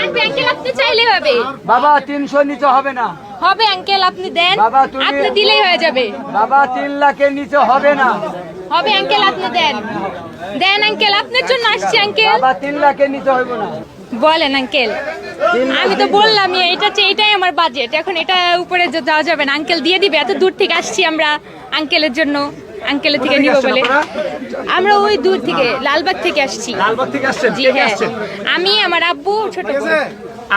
লাগবে আঙ্কেল, আপনি চাইলেই হবে। বাবা 300 নিচে হবে না হবে আঙ্কেল, আপনি দেন, বাবা, তুমি- আপনি দিলেই হয়ে যাবে। বাবা 3 লাখের নিচে হবে না হবে আঙ্কেল, আপনি দেন, দেন আঙ্কেল, আপনার জন্য আসছি আঙ্কেল। বাবা 3 লাখের নিচে হইব না। বলেন আঙ্কেল, আমি তো বললাম এটাই আমার বাজেট, এখন এটা উপরে যাওয়া যাবে না। আঙ্কেল দিয়ে দিবে, এত দূর থেকে আসছি আমরা আঙ্কেলের জন্য, আঙ্কেলের থেকে নিব বলে। আমরা ওই দূর থেকে লালবাগ থেকে আসছি। লালবাগ থেকে আসছেন? জি কে কে হ্যাঁ, আসছেন? আমি, আমার আব্বু, ছোট বোন।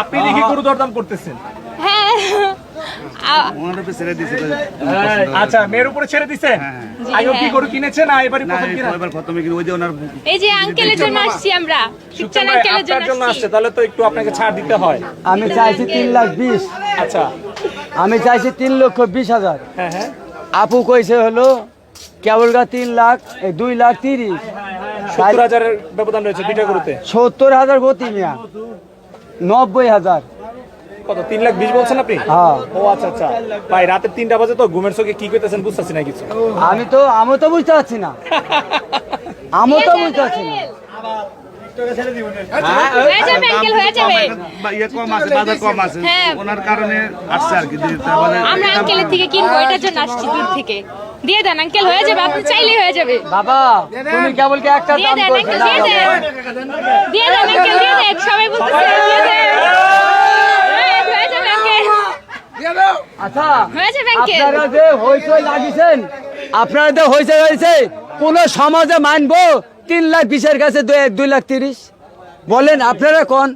আপনি দেখি গরু দরদাম করতেছেন। হ্যাঁ আচ্ছা, মেয়ের উপরে ছেড়ে দিছেন? জি, আগে কি হ্যাঁ। গরু কিনেছেন না এবারই প্রথম কিনা? এই যে আঙ্কেলের জন্য আসছি আমরা, সুকচান সুকচান ভাই আঙ্কেলের আপনার জন্য জন্য আসছি। আসছে, তাহলে তো একটু আপনাকে ছাড় দিতে হয়। আমি চাইছি 3,20,000। আচ্ছা, আমি চাইছি 3,20,000। হ্যাঁ হ্যাঁ, আপু কইছে হলো কেবলগা 3 লাখ, 2,30,000। 70,000-এর ব্যবধান রয়েছে দুইটা গরুতে। 70,000 গতি মিয়া, 90,000। কত, 3,20,000 বলছেন আপনি? হ্যাঁ। ও আচ্ছা আচ্ছা ভাই, রাতে 3টা বাজে তো ঘুমের চোখে কি কইতেছেন বুঝতেছি না কিছু। আমি তো বুঝতে পারছি না, আমি তো বুঝতে পারছি না। হয়ে যাবে আঙ্কেল, হয়ে যাবে। হ্যাঁ, ওনার কারণে আসছে আর কি। আমরা আঙ্কেলের থেকে কিনবো, এটার জন্য আসছি দূর থেকে। দিয়ে দেন আঙ্কেল, হয়ে যাবে, আপনি চাইলেই হয়ে যাবে। বাবা তুমি কেবল কি একটা দিয়ে দাম দেন করছো আঙ্কেল, না? দিয়ে দেন, দিয়ে দেন আঙ্কেল, দিয়ে দেন, সবাই বলতেছে দিয়ে দেন। হয়ে যাবে আঙ্কেল, আচ্ছা, হয়ে যাবে আঙ্কেল। আপনারা যে হইচই লাগিয়েছেন, আপনারা যে হইচই হয়েছে, কোন সমাজে মানবো 3,20,000 কাছে 2,30,000? বলেন আপনারা কোন